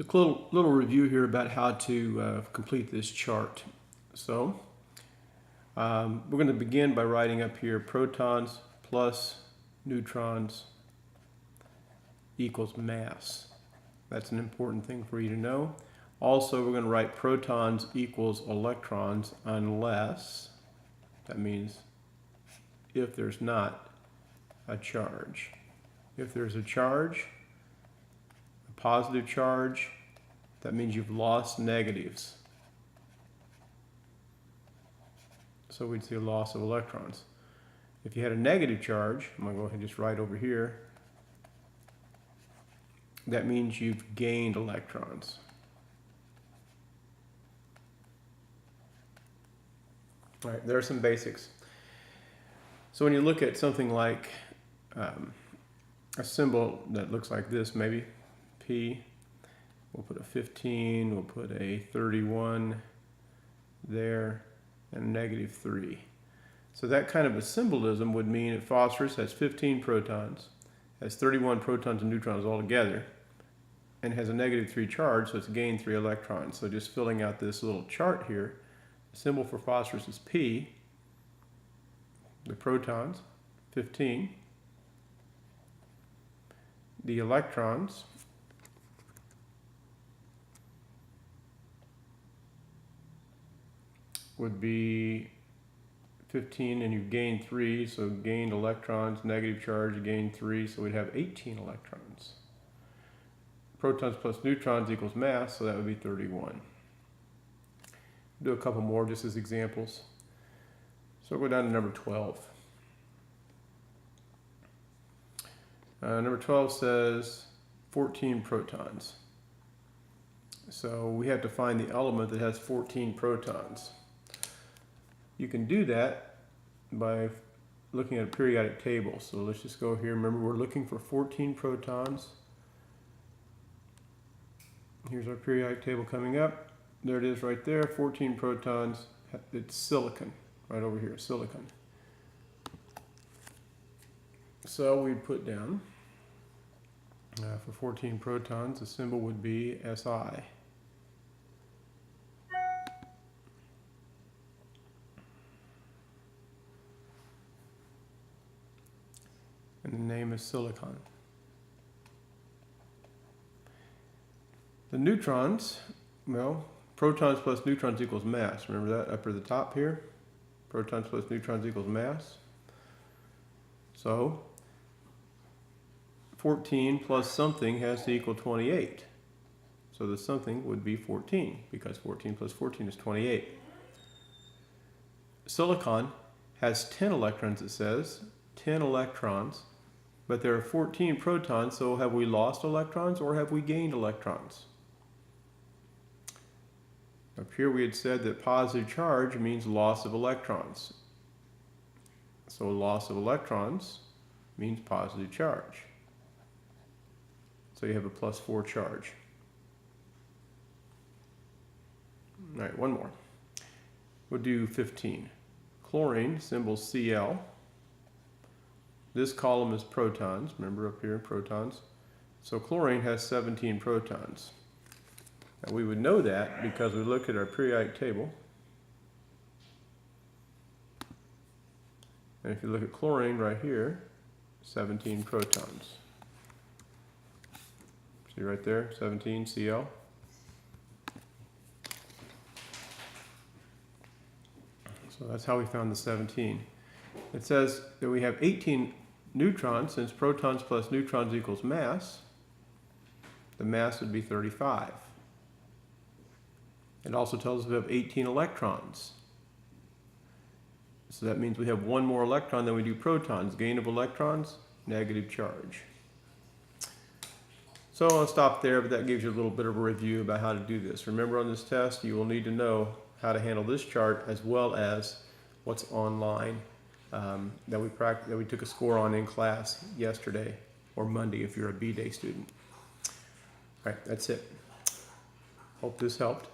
A little review here about how to complete this chart. So we're going to begin by writing up here protons plus neutrons equals mass. That's an important thing for you to know. Also, we're going to write protons equals electrons unless, that means if there's not a charge. If there's a charge, a positive charge, that means you've lost negatives. So we'd see a loss of electrons. If you had a negative charge, I'm going to go ahead and just write over here, that means you've gained electrons. All right, there are some basics. So when you look at something like a symbol that looks like this, maybe P, we'll put a 15, we'll put a 31 there, and a negative 3. So that kind of a symbolism would mean that phosphorus has 15 protons, has 31 protons and neutrons all together, and has a negative 3 charge, so it's gained 3 electrons. So just filling out this little chart here, the symbol for phosphorus is P, the protons, 15, the electrons, would be 15, and you've gained 3, so gained electrons, negative charge, you gained 3, so we'd have 18 electrons. Protons plus neutrons equals mass, so that would be 31. Do a couple more just as examples. So we'll go down to number 12. Number 12 says 14 protons. So we have to find the element that has 14 protons. You can do that by looking at a periodic table. So let's just go here. Remember, we're looking for 14 protons. Here's our periodic table coming up. There it is right there, 14 protons. It's silicon, right over here, silicon. So we'd put down, for 14 protons, the symbol would be Si. And the name is silicon. The neutrons, well, protons plus neutrons equals mass. Remember that up at the top here? Protons plus neutrons equals mass. So 14 plus something has to equal 28. So the something would be 14, because 14 plus 14 is 28. Silicon has 10 electrons, it says. 10 electrons. But there are 14 protons, so have we lost electrons or have we gained electrons? Up here we had said that positive charge means loss of electrons. So loss of electrons means positive charge. So you have a +4 charge. All right, one more. We'll do 15. Chlorine, symbol Cl. This column is protons. Remember up here, protons. So chlorine has 17 protons. And we would know that because we look at our periodic table. And if you look at chlorine right here, 17 protons. See right there, 17 Cl. So that's how we found the 17. It says that we have 18 neutrons, since protons plus neutrons equals mass. The mass would be 35. It also tells us we have 18 electrons. So that means we have one more electron than we do protons. Gain of electrons, negative charge. So I'll stop there, but that gives you a little bit of a review about how to do this. Remember, on this test, you will need to know how to handle this chart as well as what's online that we took a score on in class yesterday or Monday if you're a B-Day student. All right, that's it. Hope this helped.